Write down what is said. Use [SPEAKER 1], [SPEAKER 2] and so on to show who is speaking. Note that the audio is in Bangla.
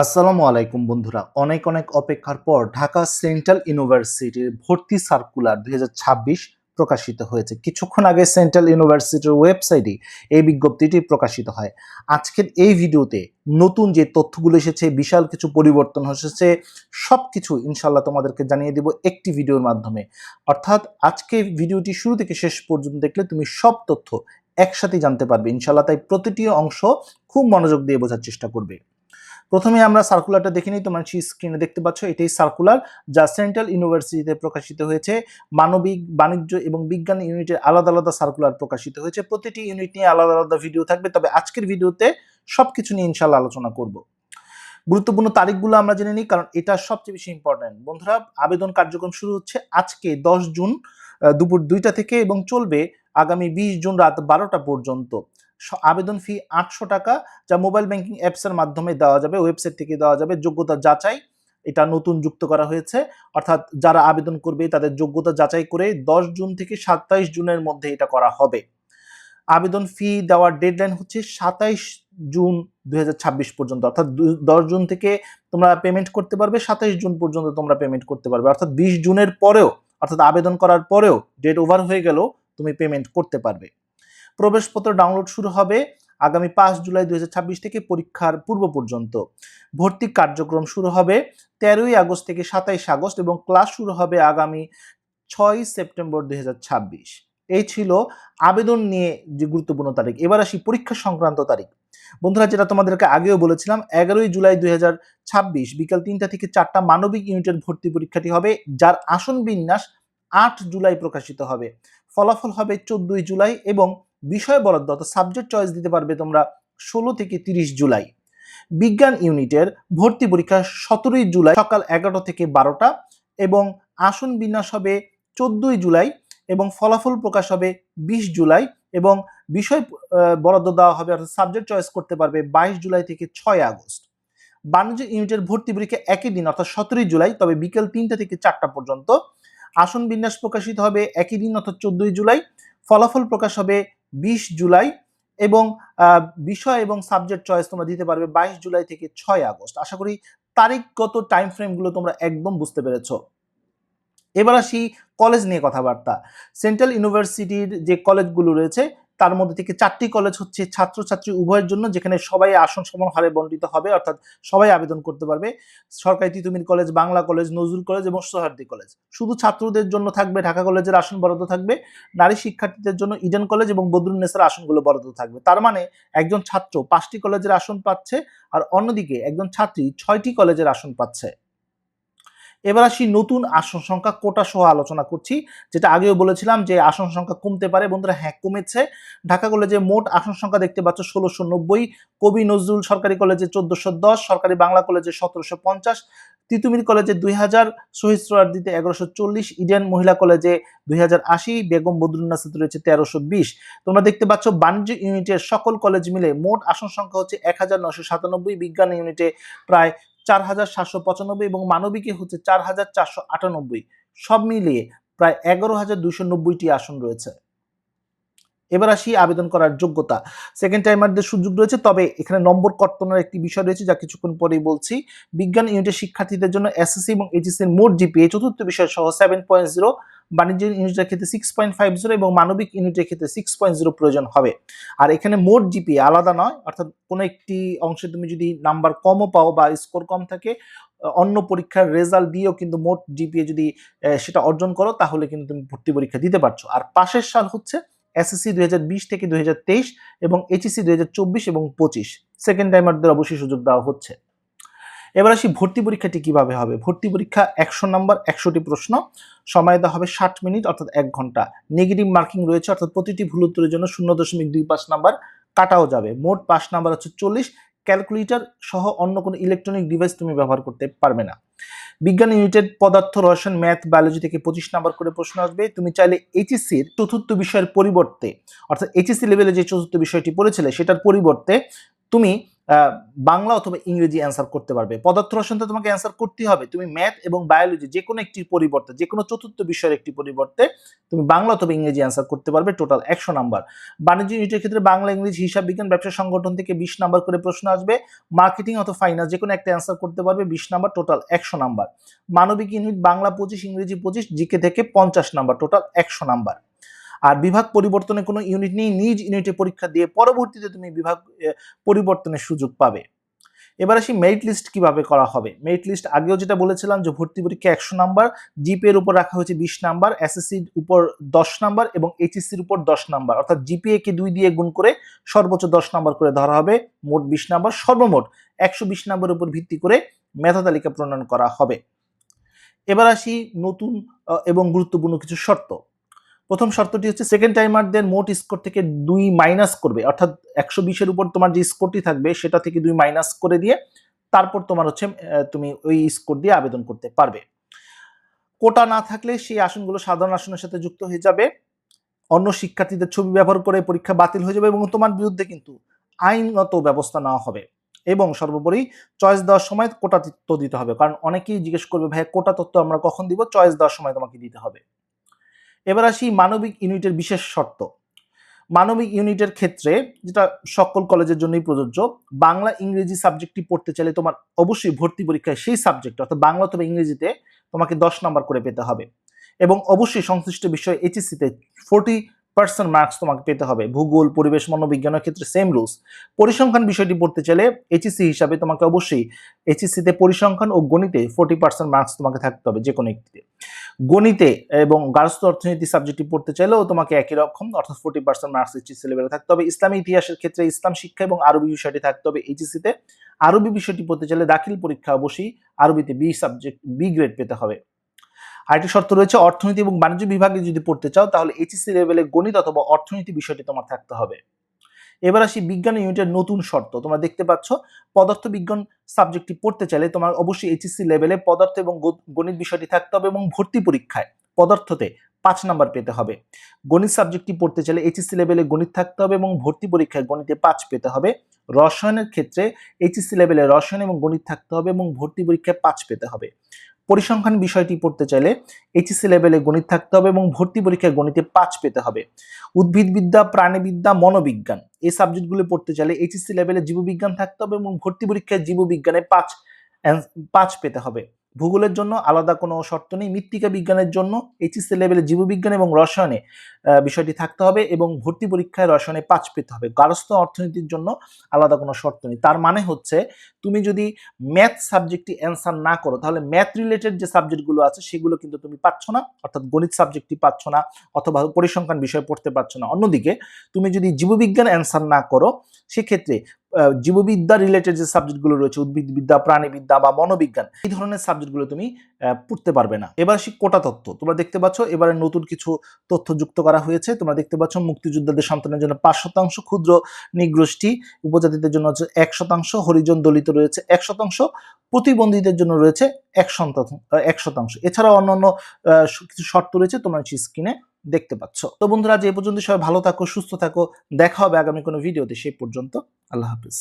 [SPEAKER 1] আসসালামু আলাইকুম বন্ধুরা, অনেক অনেক অপেক্ষার পর ঢাকা সেন্ট্রাল ইউনিভার্সিটির ভর্তি সার্কুলার 2026 প্রকাশিত হয়েছে। কিছুক্ষণ আগে সেন্ট্রাল ইউনিভার্সিটির ওয়েবসাইটে এই বিজ্ঞপ্তিটি প্রকাশিত হয়। আজকের এই ভিডিওতে নতুন যে তথ্যগুলো এসেছে, বিশাল কিছু পরিবর্তন এসেছে, সব কিছু ইনশাল্লাহ তোমাদেরকে জানিয়ে দেব একটি ভিডিওর মাধ্যমে। অর্থাৎ আজকে ভিডিওটি শুরু থেকে শেষ পর্যন্ত দেখলে তুমি সব তথ্য একসাথে জানতে পারবে ইনশাল্লাহ। তাই প্রতিটি অংশ খুব মনোযোগ দিয়ে বোঝার চেষ্টা করবে। প্রথমে আমরা সার্কুলারটা দেখে নিই। তোমরা স্ক্রিনে দেখতে পাচ্ছ, এটাই সার্কুলার যা সেন্ট্রাল ইউনিভার্সিটিতে প্রকাশিত হয়েছে। মানবিক, বাণিজ্য এবং বিজ্ঞান ইউনিটের আলাদা আলাদা সার্কুলার প্রকাশিত হয়েছে। প্রতিটি ইউনিট নিয়ে আলাদা আলাদা ভিডিও থাকবে, তবে আজকের ভিডিওতে সবকিছু নিয়ে ইনশাল্লাহ আলোচনা করব। গুরুত্বপূর্ণ তারিখগুলো আমরা জেনে নিই, কারণ এটা সবচেয়ে বেশি ইম্পর্টেন্ট। বন্ধুরা, আবেদন কার্যক্রম শুরু হচ্ছে আজকে 10 জুন দুপুর 2টা থেকে এবং চলবে আগামী 20 জুন রাত 12টা পর্যন্ত। আবেদন ফি 800 টাকা, যা মোবাইল ব্যাংকিং অ্যাপসের মাধ্যমে দেওয়া যাবে, ওয়েবসাইট থেকে দেওয়া যাবে। যোগ্যতা যাচাই এটা নতুন যুক্ত করা হয়েছে, অর্থাৎ যারা আবেদন করবে তাদের যোগ্যতা যাচাই করে 10 জুন থেকে 27 জুনের মধ্যে এটা করা হবে। আবেদন ফি দেওয়ার ডেডলাইন হচ্ছে 27 জুন 2026 পর্যন্ত, অর্থাৎ 10 জুন থেকে তোমরা পেমেন্ট করতে পারবে, 27 জুন পর্যন্ত তোমরা পেমেন্ট করতে পারবে। অর্থাৎ 20 জুনের পরেও, অর্থাৎ আবেদন করার পরেও ডেট ওভার হয়ে গেলেও তুমি পেমেন্ট করতে পারবে। প্রবেশপত্র ডাউনলোড শুরু হবে আগামী 5 জুলাই 2026 থেকে পরীক্ষার পূর্ব পর্যন্ত। ভর্তি কার্যক্রম শুরু হবে 13ই আগস্ট থেকে 27 আগস্ট এবং ক্লাস শুরু হবে আগামী 6 সেপ্টেম্বর 2026। এই ছিল আবেদন নিয়ে যে গুরুত্বপূর্ণ তারিখ। এবার আসি পরীক্ষা সংক্রান্ত তারিখ। বন্ধুরা, যেটা তোমাদেরকে আগেও বলেছিলাম, 11ই জুলাই 2026 বিকাল 3টা থেকে 4টা মানবিক ইউনিটের ভর্তি পরীক্ষাটি হবে, যার আসন বিন্যাস 8 জুলাই প্রকাশিত হবে। ফলাফল হবে 14ই জুলাই এবং বিষয় বরাদ্দ অর্থাৎ সাবজেক্ট চয়েস দিতে পারবে তোমরা 16 থেকে 30 জুলাই। বিজ্ঞান ইউনিটের ভর্তি পরীক্ষা 17ই জুলাই সকাল 11টা থেকে 12টা এবং আসন বিন্যাস হবে 14ই জুলাই এবং ফলাফল প্রকাশ হবে 20 জুলাই এবং বিষয় বরাদ্দ দেওয়া হবে অর্থাৎ সাবজেক্ট চয়েস করতে পারবে 22 জুলাই থেকে 6 আগস্ট। বাণিজ্য ইউনিটের ভর্তি পরীক্ষা একই দিন অর্থাৎ 17ই জুলাই, তবে বিকেল 3টা থেকে 4টা পর্যন্ত। আসন বিন্যাস প্রকাশিত হবে একই দিন অর্থাৎ 14ই জুলাই। ফলাফল প্রকাশ হবে 20 জুলাই এবং বিষয় এবং সাবজেক্ট চয়েস তোমরা দিতে পারবে 22 জুলাই থেকে 6 আগস্ট। আশা করি তারিখগত টাইম ফ্রেমগুলো তোমরা একদম বুঝতে পেরেছো। এবার আসি কলেজ নিয়ে কথাবার্তা। সেন্ট্রাল ইউনিভার্সিটির যে কলেজগুলো রয়েছে তার মধ্যে থেকে 4টি কলেজ হচ্ছে ছাত্রছাত্রী উভয়ের জন্য, যেখানে সবাই আসন সমান হারে বণ্টিত হবে, অর্থাৎ সবাই আবেদন করতে পারবে। সরকারি Titumir college, Bangla college, Nazrul college এবং সোহরাওয়ার্দী কলেজ। শুধু ছাত্রদের জন্য থাকবে ঢাকা কলেজের আসন বরাদ্দ থাকবে। নারী শিক্ষার্থীদের জন্য ইডেন কলেজ এবং বদরুন্নেসার আসনগুলো বরাদ্দ থাকবে। তার মানে একজন ছাত্র 5টি কলেজের আসন পাচ্ছে আর অন্যদিকে একজন ছাত্রী 6টি কলেজের আসন পাচ্ছে। এবার আসি নতুন আসন সংখ্যা কোটা সহ আলোচনা করছি, যেটা আগেও বলেছিলাম যে আসন সংখ্যা কমতে পারে। বন্ধুরা, হ্যাঁ, কমেছে। ঢাকা কলেজে মোট আসন সংখ্যা দেখতে পাচ্ছ 1690, কবি নজরুল সরকারি কলেজে 1410, সরকারি বাংলা কলেজে 1750, তিতুমির কলেজে 2000, শহীদ সোহরাওয়ার্দীতে 1140, ইডেন মহিলা কলেজে 2080, বেগম বদরুন্নেসাতে রয়েছে 1320। তোমরা দেখতে পাচ্ছ বাণিজ্য ইউনিটের সকল কলেজ মিলে মোট আসন সংখ্যা হচ্ছে 1997, বিজ্ঞান ইউনিটে প্রায় 4795 এবং মানবিকে হচ্ছে 4498। সব মিলিয়ে প্রায় 11290টি আসন রয়েছে। এবার আসি আবেদন করার যোগ্যতা। সেকেন্ড টাইমারদের সুযোগ রয়েছে, তবে এখানে নম্বর কর্তনের একটি বিষয় রয়েছে যা কিছুক্ষণ পরেই বলছি। বিজ্ঞান ইউনিটের শিক্ষার্থীদের জন্য এসএসসি এবং এইচএসসি এর মোট জিপিএ চতুর্থ বিষয় সহ 7.0, বাণিজ্য ইউনিটের ক্ষেত্রে 6.50 এবং মানবিক ইউনিটের ক্ষেত্রে 6.0 প্রয়োজন হবে। আর এখানে মোট জিপিএ আলাদা নয়, অর্থাৎ কোনো একটি অংশে তুমি যদি নাম্বার কমও পাও বা স্কোর কম থাকে, অন্য পরীক্ষার রেজাল্ট দিয়েও কিন্তু মোট জিপিএ যদি সেটা অর্জন করো তাহলে কিন্তু তুমি ভর্তি পরীক্ষা দিতে পারছো। আর পাশের সাল হচ্ছে এসএসসি 2020 থেকে 2023 এবং এইচএসসি 2024 এবং 25। সেকেন্ড টাইমারদের অবশ্যই সুযোগ দেওয়া হচ্ছে। এবার আসি ভর্তি পরীক্ষাটি কিভাবে হবে। ভর্তি পরীক্ষা 100 নম্বর, 100টি প্রশ্ন, সময় দেওয়া হবে 60 মিনিট অর্থাৎ 1 ঘন্টা। নেগেটিভ মার্কিং রয়েছে, অর্থাৎ প্রতিটি ভুল উত্তরের জন্য 0.25 নাম্বার কাটাও যাবে। মোট পাস নাম্বার হচ্ছে 40। ক্যালকুলেটর সহ অন্য কোনো ইলেকট্রনিক ডিভাইস তুমি ব্যবহার করতে পারবে না। বিজ্ঞান ইউনিটেড পদার্থ, রসায়ন, ম্যাথ, বায়োলজি থেকে 25 নাম্বার করে প্রশ্ন আসবে। তুমি চাইলে এইচএসসির চতুর্থ বিষয়ের পরিবর্তে, অর্থাৎ এইচএসসি লেভেলে যে চতুর্থ বিষয়টি পড়েছিলে সেটার পরিবর্তে তুমি বাংলা অথবা ইংরেজি অ্যান্সার করতে পারবে। পদার্থ রসায়ন তো তোমাকে অ্যান্সার করতেই হবে। তুমি ম্যাথ এবং বায়োলজি যে কোনো একটির পরিবর্তে, যে কোনো চতুর্থ বিষয়ের একটি পরিবর্তে তুমি বাংলা অথবা ইংরেজি অ্যান্সার করতে পারবে, টোটাল 100 নাম্বার। বাণিজ্য ইউনিটের ক্ষেত্রে বাংলা, ইংরেজি, হিসাব বিজ্ঞান, ব্যবসা সংগঠন থেকে 20 নাম্বার করে প্রশ্ন আসবে। মার্কেটিং অথবা ফাইন্যান্স যে কোনো একটা অ্যান্সার করতে পারবে, 20 নাম্বার, টোটাল 100 নাম্বার। মানবিক ইউনিট বাংলা 25, ইংরেজি 25, জিকে থেকে 50 নাম্বার, টোটাল 100 নাম্বার। আর বিভাগ পরিবর্তনের কোনো ইউনিট নেই, নিজ ইউনিটে পরীক্ষা দিয়ে পরবর্তীতে তুমি বিভাগ পরিবর্তনের সুযোগ পাবে। এবার আসি মেরিট লিস্ট কিভাবে করা হবে। মেরিট লিস্ট আগেও যেটা বলেছিলাম যে ভর্তি পরীক্ষা 100 নাম্বার, জিপি এর উপর রাখা হয়েছে 20 নাম্বার, এসএসসির উপর 10 নাম্বার এবং এইচএসসির উপর 10 নাম্বার, অর্থাৎ জিপিএ কে 2 দিয়ে গুণ করে সর্বোচ্চ 10 নাম্বার করে ধরা হবে, মোট 20 নাম্বার, সর্বমোট 120 নাম্বারের উপর ভিত্তি করে মেধা তালিকা প্রণয়ন করা হবে। এবার আসি নতুন এবং গুরুত্বপূর্ণ কিছু শর্ত। প্রথম শর্তটি হচ্ছে সেকেন্ড টাইমারদের মোট স্কোর থেকে 2 মাইনাস করবে, অর্থাৎ 120-এর উপর তোমার যে স্কোরটি থাকবে সেটা থেকে 2 মাইনাস করে দিয়ে তারপর তোমার হচ্ছে তুমি ওই স্কোর দিয়ে আবেদন করতে পারবে। কোটা না থাকলে সেই আসনগুলো সাধারণ আসনের সাথে যুক্ত হয়ে যাবে, অন্য শিক্ষার্থীদের ছবি ব্যবহার করে পরীক্ষা বাতিল হয়ে যাবে এবং তোমার বিরুদ্ধে কিন্তু আইনগত ব্যবস্থা নেওয়া হবে। এবং সর্বোপরি চয়েস দেওয়ার সময় কোটা তথ্য দিতে হবে, কারণ অনেকেই জিজ্ঞেস করবে ভাই কোটা তথ্য আমরা কখন দিব, চয়েস দেওয়ার সময় তোমাকে দিতে হবে। এবার আসি মানবিক ইউনিটের বিশেষ শর্ত। মানবিক ইউনিটের ক্ষেত্রে যেটা সকল কলেজের জন্যই প্রযোজ্য, বাংলা ইংরেজি সাবজেক্টটি পড়তে চাইলে তোমার অবশ্যই ভর্তি পরীক্ষায় সেই সাবজেক্ট অর্থাৎ বাংলা অথবা ইংরেজিতে তোমাকে 10 নাম্বার করে পেতে হবে এবং অবশ্যই সংশ্লিষ্ট বিষয় এইচএসসিতে 40% মার্কস তোমাকে পেতে হবে। ভূগোল, পরিবেশ, মনোবিজ্ঞানের ক্ষেত্রে সেম রুলস। পরিসংখ্যান বিষয়টি পড়তে চাইলে এইচএসসি হিসাবে তোমাকে অবশ্যই এইচএসসিতে পরিসংখ্যান ও গণিতে 40% মার্কস তোমাকে থাকতে হবে যে কোনো একটিতে। গণিতে এবং গার্হস্থ্য অর্থনীতি সাবজেক্টটি পড়তে চাইলেও তোমাকে একই রকম, অর্থাৎ 40% মার্কস এইচএসসি লেভেলে থাকতে হবে। ইসলামী ইতিহাসের ক্ষেত্রে ইসলাম শিক্ষা এবং আরবি বিষয়টি থাকতে হবে এইচএসসিতে। আরবি বিষয়টি পড়তে চাইলে দাখিল পরীক্ষা অবশ্যই আরবিতে বি গ্রেড পেতে হবে। আরেকটি শর্ত রয়েছে, অর্থনীতি এবং বাণিজ্য বিভাগে যদি পড়তে চাও তাহলে এইচএসসি লেভেলে গণিত অথবা অর্থনীতি বিষয়টি তোমার থাকতে হবে। এবার আসি বিজ্ঞান ইউনিটের নতুন শর্ত। তোমরা দেখতে পাচ্ছ পদার্থ বিজ্ঞান সাবজেক্টটি পড়তে চাইলে তোমার অবশ্যই এইচএসসি লেভেলে পদার্থ এবং গণিত বিষয়টি থাকতে হবে এবং ভর্তি পরীক্ষায় পদার্থতে 5 নাম্বার পেতে হবে। গণিত সাবজেক্টটি পড়তে চাইলে এইচএসসি লেভেলে গণিত থাকতে হবে এবং ভর্তি পরীক্ষায় গণিতে 5 পেতে হবে। রসায়নের ক্ষেত্রে এইচএসসি লেভেলে রসায়ন এবং গণিত থাকতে হবে এবং ভর্তি পরীক্ষায় 5 পেতে হবে। পরিসংখ্যান বিষয়টি পড়তে চাইলে এইচএসসি লেভেলে গণিত থাকতে হবে এবং ভর্তি পরীক্ষায় গণিতে 5 পেতে হবে। উদ্ভিদবিদ্যা, প্রাণীবিদ্যা, মনোবিজ্ঞান এই সাবজেক্টগুলো পড়তে চাইলে এইচএসসি লেভেলে জীববিজ্ঞান থাকতে হবে এবং ভর্তি পরীক্ষায় জীববিজ্ঞানে 5 পেতে হবে। ভূগোলের জন্য আলাদা কোনো শর্ত নেই। মৃত্তিকা বিজ্ঞানের জন্য এইচএসসি লেভেলে জীববিজ্ঞান এবং রসায়নে বিষয়টি থাকতে হবে এবং ভর্তি পরীক্ষায় রসায়নে 5 পেতে হবে। গার্হস্থ্য অর্থনীতির জন্য আলাদা কোনো শর্ত নেই। তার মানে হচ্ছে তুমি যদি ম্যাথ সাবজেক্টটি অ্যান্সার না করো তাহলে ম্যাথ রিলেটেড যে সাবজেক্টগুলো আছে সেগুলো কিন্তু তুমি পাচ্ছ না, অর্থাৎ গণিত সাবজেক্টটি পাচ্ছ না অথবা পরিসংখ্যান বিষয় পড়তে পারছো না। অন্যদিকে তুমি যদি জীববিজ্ঞান অ্যান্সার না করো সেক্ষেত্রে জীববিদ্যা রিলেটেড যে সাবজেক্টগুলো রয়েছে, উদ্ভিদবিদ্যা, প্রাণীবিদ্যা বা মনোবিজ্ঞান, এই ধরনের সাবজেক্টগুলো তুমি পড়তে পারবে না। এবার আসি কোটা তথ্য। তোমরা দেখতে পাচ্ছ এবারে নতুন কিছু তথ্য যুক্ত করা হয়েছে। তোমরা দেখতে পাচ্ছ মুক্তিযোদ্ধাদের সন্তানের জন্য 5%, ক্ষুদ্র নিগোষ্ঠী উপজাতিদের জন্য হচ্ছে 1%, হরিজন দলিত রয়েছে 1%, প্রতিবন্ধীদের জন্য রয়েছে 1%। এছাড়াও অন্যান্য কিছু শর্ত রয়েছে, তোমরা স্ক্রিনে দেখতে পাচ্ছ। তো বন্ধুরা, আজ এই পর্যন্ত। সবাই ভালো থাকো, সুস্থ থাকো, দেখা হবে আগামী কোনো ভিডিওতে। সেই পর্যন্ত আল্লাহ হাফিজ।